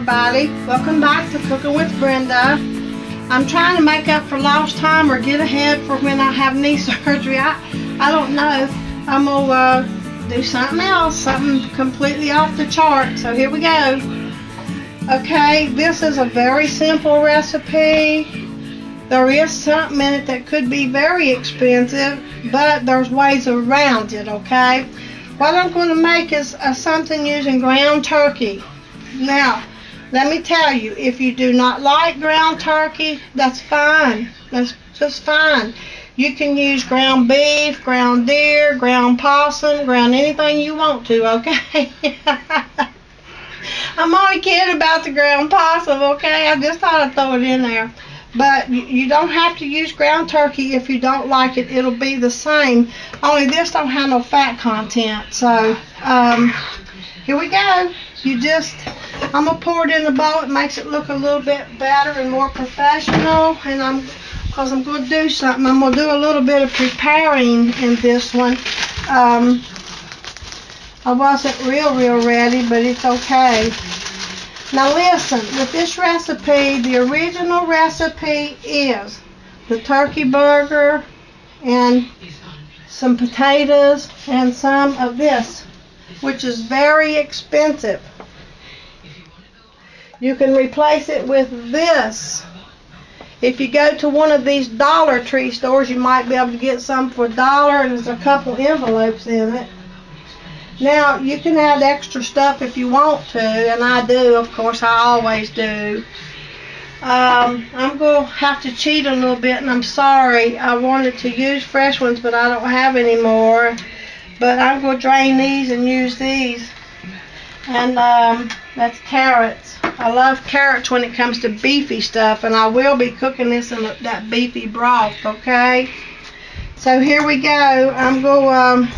everybody. Welcome back to Cooking with Brenda. I'm trying to make up for lost time or get ahead for when I have knee surgery. I don't know. I'm going to do something else, something completely off the chart. So here we go. Okay, this is a very simple recipe. There is something in it that could be very expensive, but there's ways around it, okay? What I'm going to make is something using ground turkey. Now, let me tell you, if you do not like ground turkey, that's fine. That's just fine. You can use ground beef, ground deer, ground possum, ground anything you want to, okay? I'm only kidding about the ground possum, okay? I just thought I'd throw it in there. But you don't have to use ground turkey if you don't like it. It'll be the same. Only this don't have no fat content. So, here we go. I'm going to pour it in the bowl. It makes it look a little bit better and more professional. And because I'm going to do something. I'm going to do a little bit of preparing in this one. I wasn't real ready, but it's okay. Now listen, with this recipe, the original recipe is the turkey burger and some potatoes and some of this, which is very expensive. You can replace it with this. If you go to one of these Dollar Tree stores, you might be able to get some for $1, and there's a couple envelopes in it. Now, you can add extra stuff if you want to, and I do, of course, I always do. I'm going to have to cheat a little bit, and I'm sorry. I wanted to use fresh ones, but I don't have any more. But I'm going to drain these and use these. And that's carrots. I love carrots when it comes to beefy stuff, and I will be cooking this in that beefy broth, okay? So here we go. I'm going to...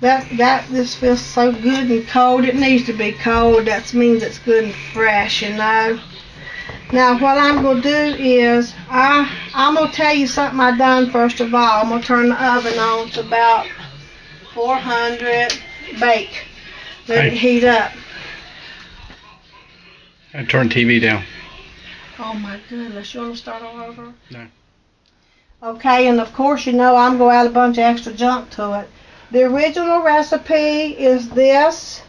This feels so good and cold. It needs to be cold. That means it's good and fresh, you know. Now what I'm going to do is I'm going to tell you something I done first of all. I'm going to turn the oven on to about 400. Bake. Let it heat up. I turn TV down. Oh my goodness. You want to start all over? No. Okay, and of course you know I'm going to add a bunch of extra junk to it. The original recipe is this,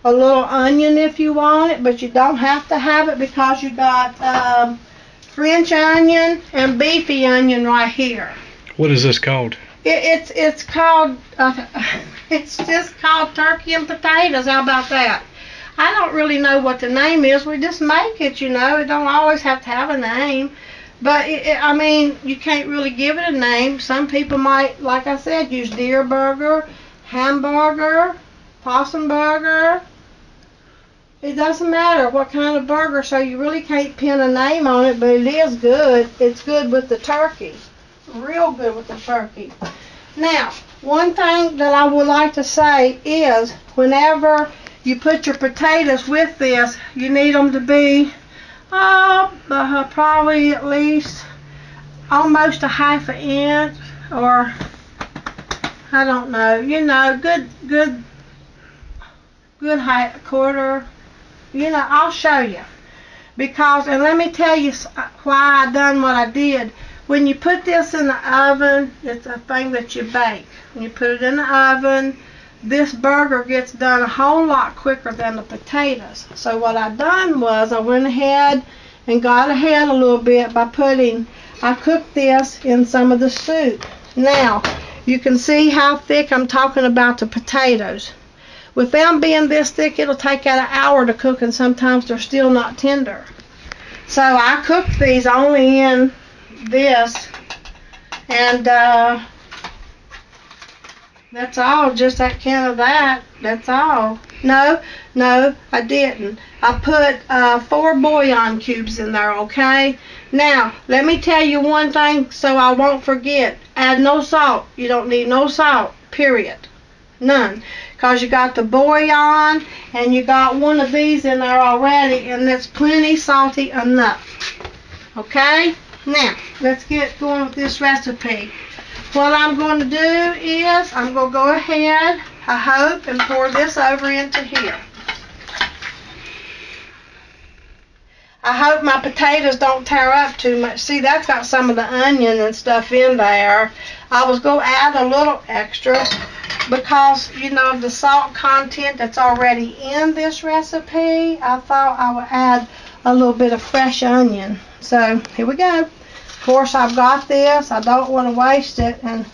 a little onion if you want it, but you don't have to have it because you got French onion and beefy onion right here. What is this called? It's called, it's just called turkey and potatoes. How about that? I don't really know what the name is. We just make it, you know. It don't always have to have a name. But, I mean, you can't really give it a name. Some people might, like I said, use deer burger, hamburger, possum burger. It doesn't matter what kind of burger, so you really can't pin a name on it, but it is good. It's good with the turkey. Real good with the turkey. Now, one thing that I would like to say is whenever you put your potatoes with this, you need them to be probably at least almost a ½ inch, or I don't know, you know, good height, quarter, you know. I'll show you, because, and let me tell you why I done what I did. When you put this in the oven, it's a thing that you bake. When you put it in the oven, this burger gets done a whole lot quicker than the potatoes. So what I done was I went ahead and got ahead a little bit by I cooked this in some of the soup. Now, you can see how thick I'm talking about the potatoes. With them being this thick, it'll take about an hour to cook, and sometimes they're still not tender. So I cooked these only in this, and that's all, just that can of that. That's all. No, I didn't. I put 4 bouillon cubes in there, okay? Now, let me tell you one thing so I won't forget. Add no salt. You don't need no salt, period. None. Because you got the bouillon and you got one of these in there already, and it's plenty salty enough. Okay? Now, let's get going with this recipe. What I'm going to do is I'm going to go ahead, I hope, and pour this over into here. I hope my potatoes don't tear up too much. See, that's got some of the onion and stuff in there. I was going to add a little extra because, you know, the salt content that's already in this recipe. I thought I would add a little bit of fresh onion. So, here we go. Of course, I've got this. I don't want to waste it. And,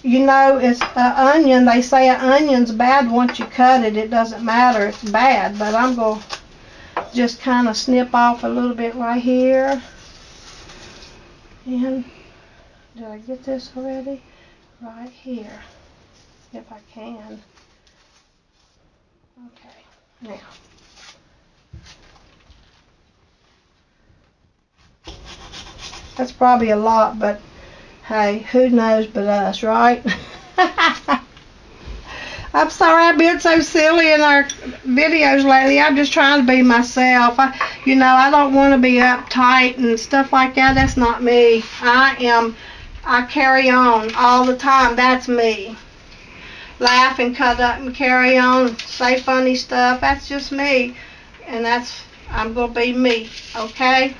you know, it's an onion. They say an onion's bad once you cut it. It doesn't matter. It's bad. But I'm going to just kind of snip off a little bit right here. And did I get this already? Right here, if I can. Okay, now. That's probably a lot, but hey, who knows but us, right? I'm sorry I've been so silly in our videos lately. I'm just trying to be myself. I don't want to be uptight and stuff like that. That's not me. I carry on all the time. That's me. Laugh and cut up and carry on. Say funny stuff. That's just me. And I'm going to be me. Okay?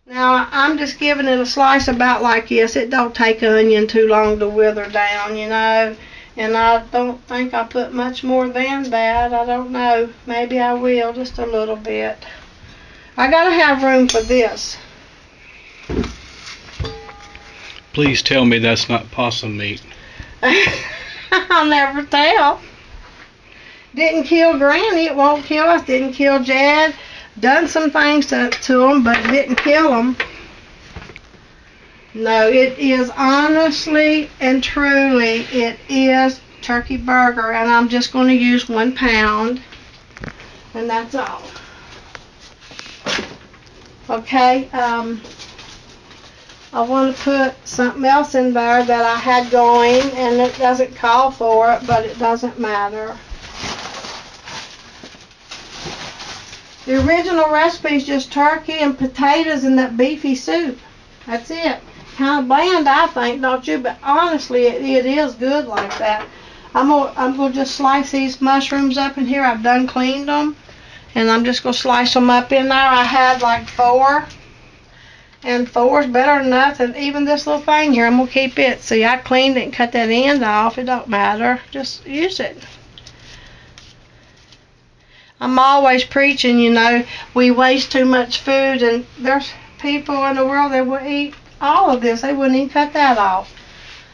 Now, I'm just giving it a slice about like this. It don't take onion too long to wither down, you know. And I don't think I put much more than that. I don't know. Maybe I will, just a little bit. I got to have room for this. Please tell me that's not possum meat. I'll never tell. Didn't kill Granny. It won't kill us. Didn't kill Jad. Done some things to them, but didn't kill them. No, it is honestly and truly, it is turkey burger, and I'm just going to use 1 pound, and that's all. Okay, I want to put something else in there that I had going, and it doesn't call for it, but it doesn't matter. The original recipe is just turkey and potatoes and that beefy soup. That's it. Kind of bland, I think, don't you? But honestly, it is good like that. I'm gonna just slice these mushrooms up in here. I've done cleaned them, and I'm just gonna slice them up in there. I had like 4, and 4 is better than nothing. Even this little thing here, I'm gonna keep it. See, I cleaned it and cut that end off. It don't matter. Just use it. I'm always preaching, you know, we waste too much food, and there's people in the world that will eat all of this. They wouldn't even cut that off.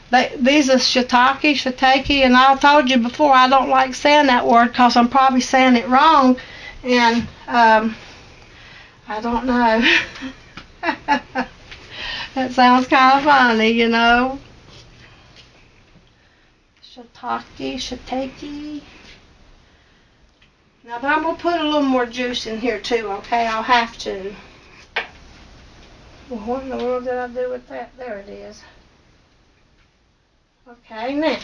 These are shiitake, and I told you before I don't like saying that word because I'm probably saying it wrong, and I don't know. That sounds kind of funny, you know. Shiitake. Now, but I'm going to put a little more juice in here too, okay? I'll have to. Well, what in the world did I do with that? There it is. Okay, now,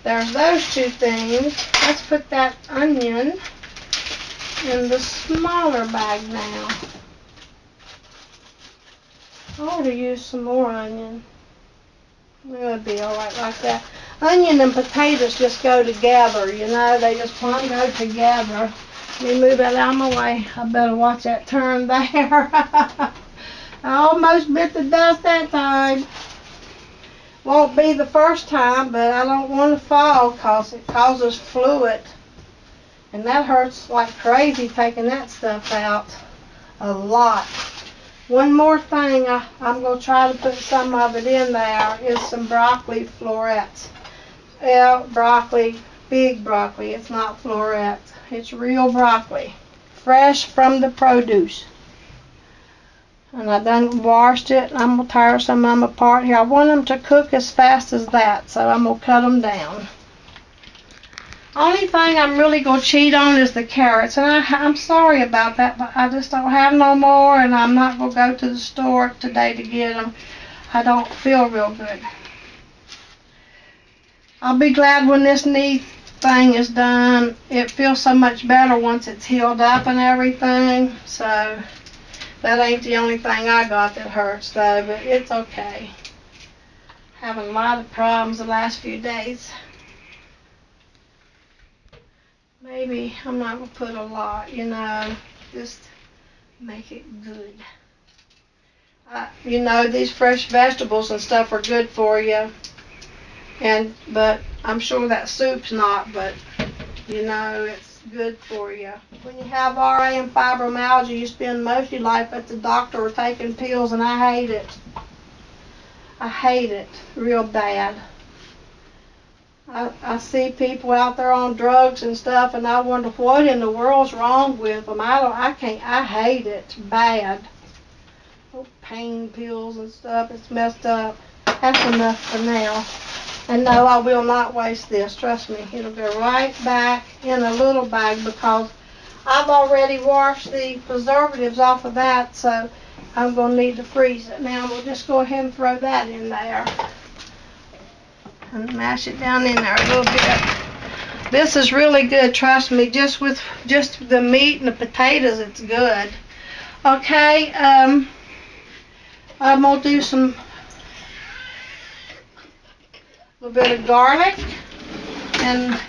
there's those 2 things. Let's put that onion in the smaller bag now. I ought to use some more onion. It'll be alright like that. Onion and potatoes just go together, you know. They just plumb go together. Let me move that out of my way. I better watch that turn there. I almost bit the dust that time. Won't be the first time, but I don't want to fall because it causes fluid. And that hurts like crazy taking that stuff out. A lot. One more thing I'm going to try to put some of it in there is some broccoli florets. Well, broccoli, big broccoli. It's not florets. It's real broccoli. Fresh from the produce. And I done washed it. I'm going to tear some of them apart here. I want them to cook as fast as that, so I'm going to cut them down. Only thing I'm really going to cheat on is the carrots. And I'm sorry about that, but I just don't have no more, and I'm not going to go to the store today to get them. I don't feel real good. I'll be glad when this knee thing is done. It feels so much better once it's healed up and everything. So that ain't the only thing I got that hurts though, but it's okay. Having a lot of problems the last few days. Maybe I'm not going to put a lot, you know, just make it good. You know, these fresh vegetables and stuff are good for you, but I'm sure that soup's not, but, you know, it's good for you. When you have RA and fibromyalgia, you spend most of your life at the doctor or taking pills, and I hate it. I hate it real bad. I see people out there on drugs and stuff, and I wonder what in the world's wrong with them. I hate it bad. Oh, pain pills and stuff, it's messed up. That's enough for now. And no, I will not waste this, trust me. It'll go right back in a little bag because I've already washed the preservatives off of that, so I'm going to need to freeze it. Now we'll just go ahead and throw that in there. And mash it down in there a little bit. This is really good, trust me. Just with the meat and the potatoes, it's good. Okay, I'm gonna do a little bit of garlic, and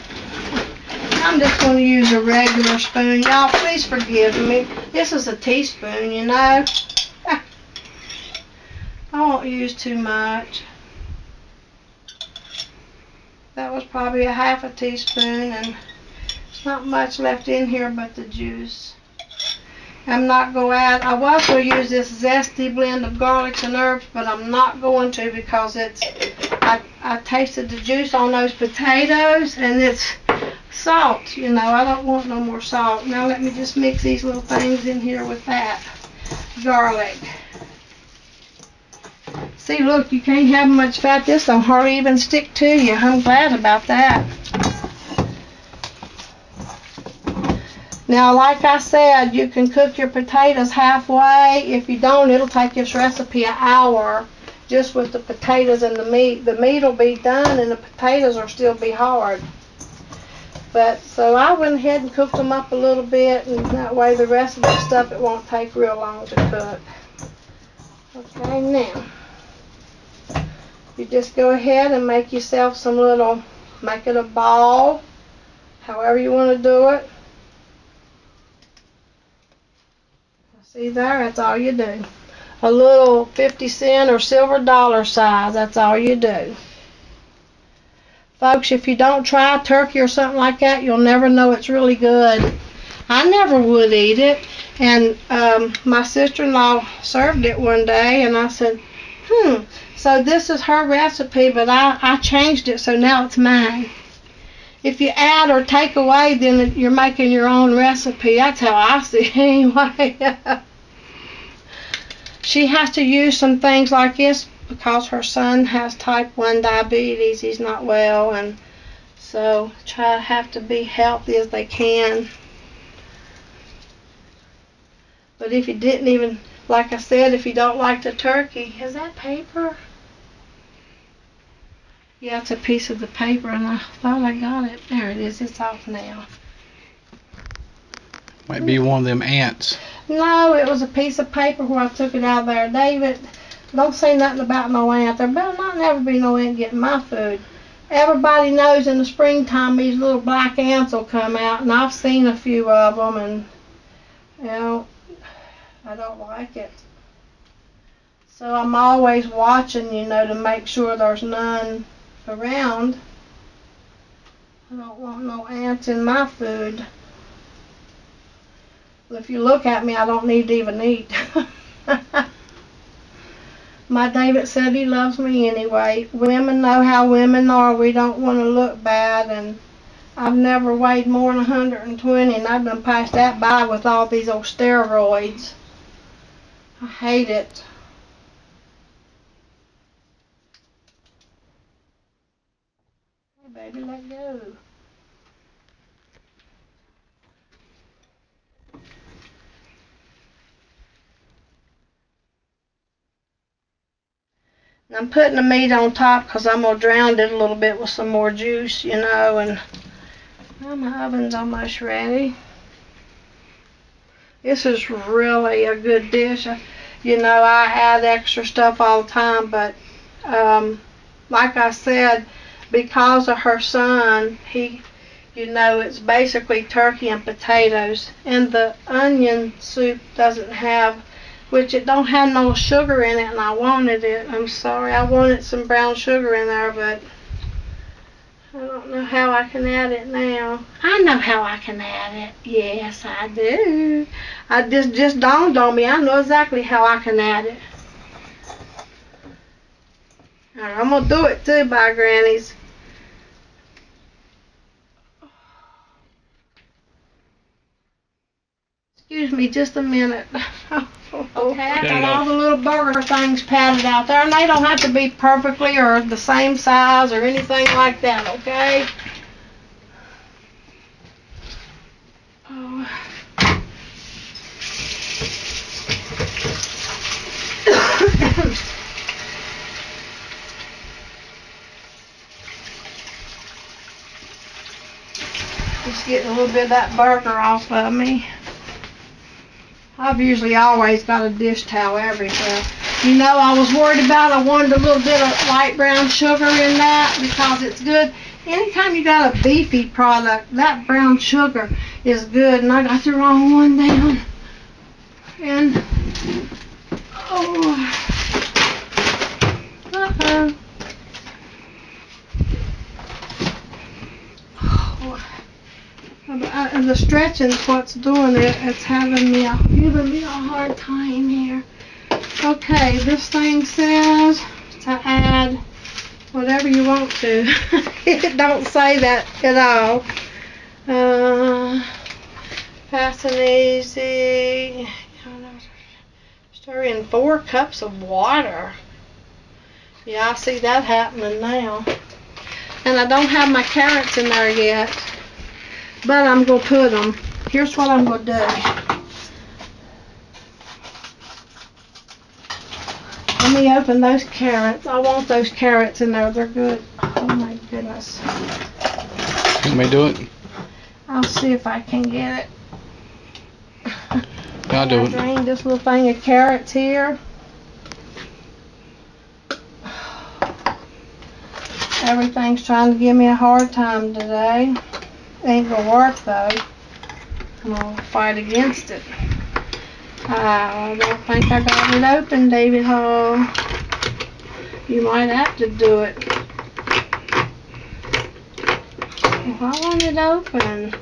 I'm just gonna use a regular spoon. Y'all, please forgive me. This is a teaspoon, you know. I won't use too much. That was probably a half a teaspoon, and there's not much left in here but the juice. I'm not going to add, I was going to use this zesty blend of garlics and herbs, but I'm not going to because I tasted the juice on those potatoes, and it's salt, you know. I don't want no more salt. Now let me just mix these little things in here with that garlic. See, look, you can't have much fat. This don't hardly even stick to you. I'm glad about that. Now, like I said, you can cook your potatoes halfway. If you don't, it'll take this recipe an hour just with the potatoes and the meat. The meat will be done and the potatoes will still be hard. But, so I went ahead and cooked them up a little bit, and that way the rest of the stuff, it won't take real long to cook. Okay, now. You just go ahead and make yourself make it a ball, however you want to do it. See there, that's all you do. A little 50-cent or silver dollar size, that's all you do. Folks, if you don't try turkey or something like that, you'll never know it's really good. I never would eat it, and my sister-in-law served it one day, and I said, so this is her recipe, but I changed it, so now it's mine. If you add or take away, then you're making your own recipe. That's how I see it anyway. She has to use some things like this because her son has type 1 diabetes. He's not well, and so have to be healthy as they can. But if you didn't even, like I said, if you don't like the turkey, is that paper? Yeah, it's a piece of the paper, and I thought I got it. There it is. It's off now. Might be one of them ants. No, it was a piece of paper where I took it out of there. David, don't say nothing about no ant. There better not never be no ant getting my food. Everybody knows in the springtime these little black ants will come out, and I've seen a few of them, and, you know, I don't like it. So I'm always watching, you know, to make sure there's none around. I don't want no ants in my food. Well, if you look at me, I don't need to even eat. My David said he loves me anyway. Women know how women are. We don't want to look bad, and I've never weighed more than 120, and I've been past that by with all these old steroids. I hate it. Hey, baby, let go. And I'm putting the meat on top because I'm going to drown it a little bit with some more juice, you know, and well, my oven's almost ready. This is really a good dish. You know, I add extra stuff all the time, but like I said, because of her son, he you know it's basically turkey and potatoes. And the onion soup doesn't have, which it don't have no sugar in it, and I wanted it. I'm sorry, I wanted some brown sugar in there, but I don't know how I can add it now. I know how I can add it. Yes, I do. Just dawned on me. I know exactly how I can add it. Alright, I'm gonna do it too, by grannies. Excuse me just a minute. Okay, I got all the little burger things patted out there, and they don't have to be perfectly or the same size or anything like that, okay? Oh. Just getting a little bit of that burger off of me. I've usually always got a dish towel everywhere. You know, I was worried about, I wanted a little bit of light brown sugar in that because it's good. Anytime you got a beefy product, that brown sugar is good. And I got the wrong one down. And, oh, uh-oh. The stretching's what's doing it. It's giving me a hard time here. Okay, this thing says to add whatever you want to. It don't say that at all. Fast and easy. Stir in 4 cups of water. Yeah, I see that happening now. And I don't have my carrots in there yet. But I'm going to put them. Here's what I'm going to do. Let me open those carrots. I want those carrots in there. They're good. Oh my goodness. Let me do it. I'll see if I can get it. I'll do it. Drain this little thing of carrots here. Everything's trying to give me a hard time today. Ain't gonna work though. I'm gonna fight against it. I don't think I got it open, David Hall. You might have to do it. If I want it open.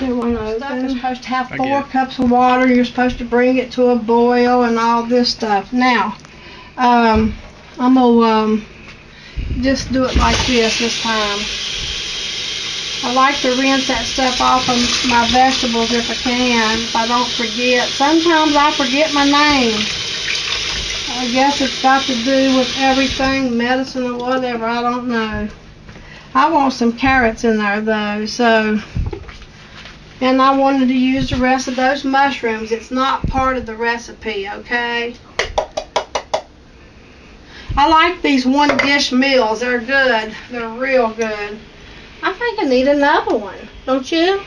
It won't open. Stuff is supposed to have 4 cups of water. You're supposed to bring it to a boil and all this stuff. Now, I'm gonna just do it like this time. I like to rinse that stuff off of my vegetables if I can, if I don't forget. Sometimes I forget my name. I guess it's got to do with everything, medicine or whatever, I don't know. I want some carrots in there though, so. And I wanted to use the rest of those mushrooms. It's not part of the recipe, okay? I like these one dish meals, they're good. They're real good. I think I need another one, don't you?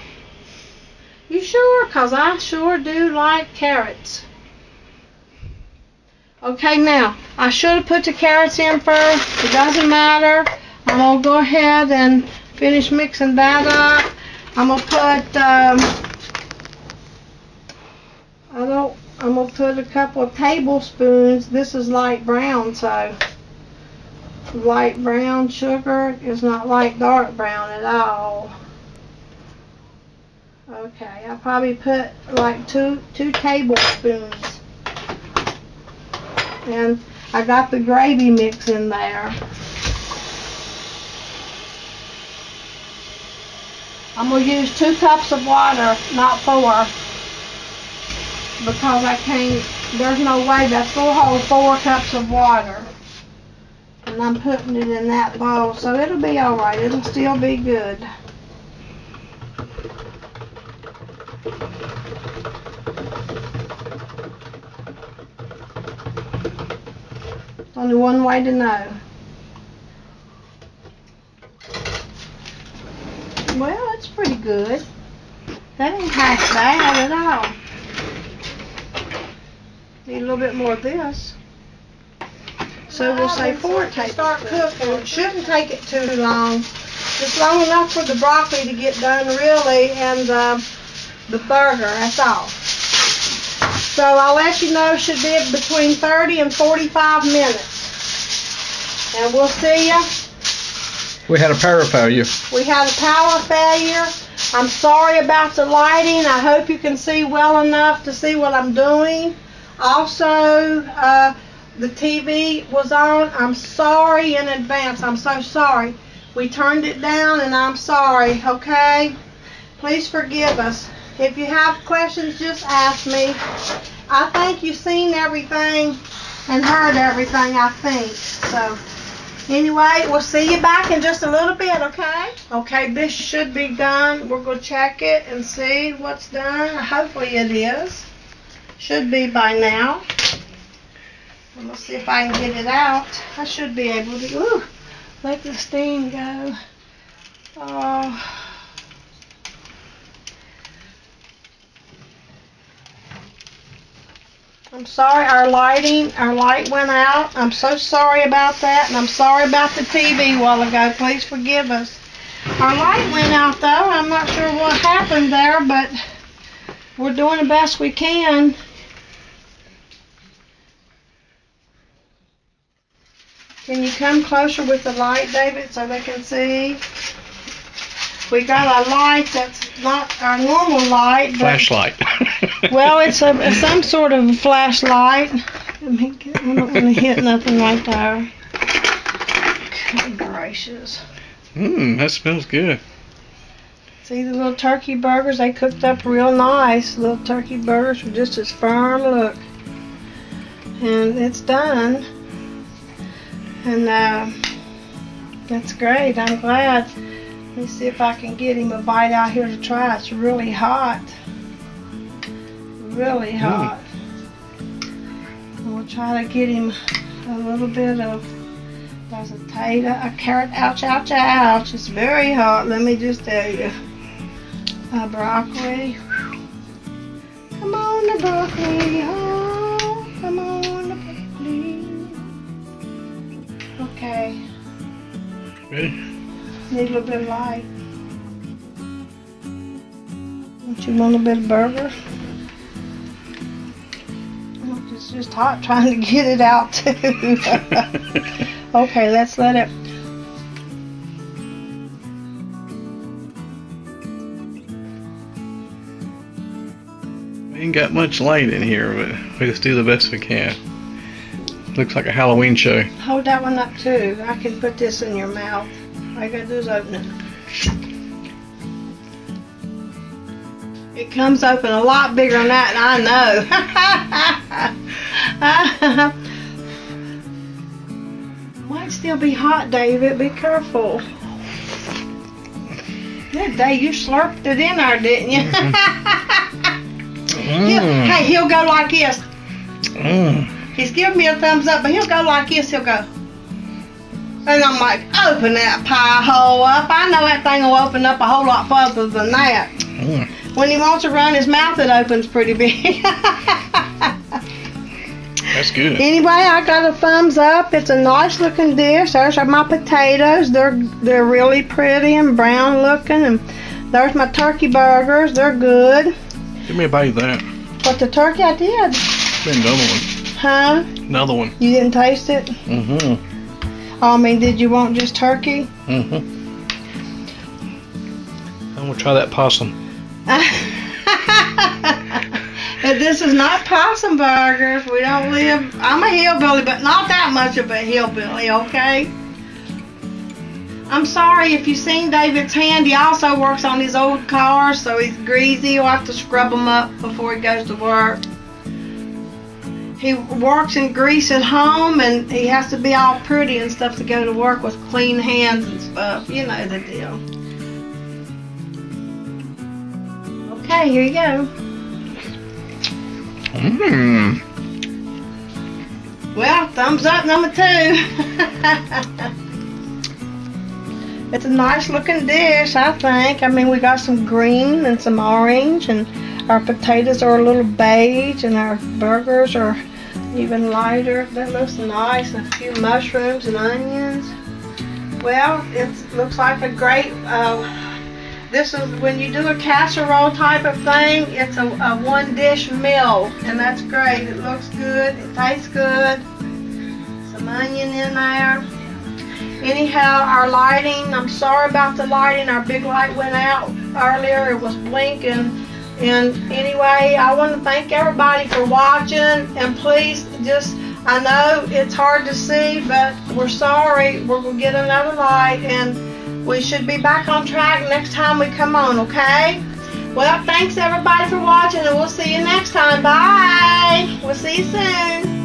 You sure? Because I sure do like carrots. Okay, now, I should have put the carrots in first. It doesn't matter. I'm going to go ahead and finish mixing that up. I'm going to put, I'm going to put a couple of tablespoons. This is light brown, so light brown sugar is not like dark brown at all. Okay, I probably put like two tablespoons. And I got the gravy mix in there. I'm going to use 2 cups of water, not 4. Because I can't, there's no way that's going to hold 4 cups of water. And I'm putting it in that bowl, so it'll be alright. It'll still be good. Only one way to know. Well, it's pretty good. That ain't half bad at all. Need a little bit more of this. So we'll say 4 tablespoons. Start cooking. It shouldn't take it too long. Just long enough for the broccoli to get done, really, and the burger, that's all. So I'll let you know, should be between 30 and 45 minutes. And we'll see you. We had a power failure. We had a power failure. I'm sorry about the lighting. I hope you can see well enough to see what I'm doing. Also, the TV was on. I'm sorry in advance. I'm so sorry. We turned it down and I'm sorry, okay? Please forgive us. If you have questions, just ask me. I think you've seen everything and heard everything, I think. So, anyway, we'll see you back in just a little bit, okay? Okay, this should be done. We're going to check it and see what's done. Hopefully it is. Should be by now. And we'll see if I can get it out. I should be able to. Let the steam go. Oh. I'm sorry, our light went out. I'm so sorry about that, and I'm sorry about the TV a while ago. Please forgive us. Our light went out, though. I'm not sure what happened there, but we're doing the best we can. Can you come closer with the light, David, so they can see? We got a light that's not our normal light. But, flashlight. well, it's some sort of a flashlight. I'm not going to hit nothing right there. Good gracious. That smells good. See the little turkey burgers? They cooked up real nice. Little turkey burgers with just as firm look. And it's done. And that's great. I'm glad. Let me see if I can get him a bite out here to try. It's really hot. Really hot. And we'll try to get him a little bit of, there's a potato, a carrot, ouch, ouch, ouch. It's very hot, let me just tell you. Broccoli. Come on, the broccoli. Oh, come on, the broccoli. Okay. Ready? Need a little bit of light. Don't you want a bit of burger? Oh, it's just hot trying to get it out too. Okay, let's let it. We ain't got much light in here, but we just do the best we can. Looks like a Halloween show. Hold that one up too. I can put this in your mouth. All you gotta do is open it. It comes open a lot bigger than that, I know. Might still be hot, David. Be careful. That day you slurped it in there, didn't you? Hey, he'll go like this. He's giving me a thumbs up, but he'll go like this. He'll go. And I'm like, open that pie hole up. I know that thing will open up a whole lot further than that. When he wants to run his mouth, it opens pretty big. That's good. Anyway, I got a thumbs up. It's a nice looking dish. There's my potatoes. They're really pretty and brown looking. And there's my turkey burgers. They're good. Give me a bite of that. But the turkey I did. Another one. Huh? Another one. You didn't taste it? I mean, did you want just turkey? I'm gonna try that possum. This is not possum burgers. We don't live. I'm a hillbilly, but not that much of a hillbilly, okay? I'm sorry if you've seen David's hand. He also works on his old cars, so he's greasy. He'll have to scrub them up before he goes to work. He works in grease at home, and he has to be all pretty and stuff to go to work with clean hands and stuff. You know the deal. Okay, here you go. Well, thumbs up number 2. It's a nice looking dish, I think. I mean, we got some green and some orange, and our potatoes are a little beige, and our burgers are even lighter. That looks nice. A few mushrooms and onions. Well, it looks like a great, this is when you do a casserole type of thing, it's a one dish meal, and that's great. It looks good, it tastes good, some onion in there. Anyhow, our lighting, I'm sorry about the lighting, our big light went out earlier, it was blinking. And anyway, I want to thank everybody for watching, and please just, I know it's hard to see, but we're sorry. We're going to get another light, and we should be back on track next time we come on, okay? Well, thanks everybody for watching, and we'll see you next time. Bye! We'll see you soon.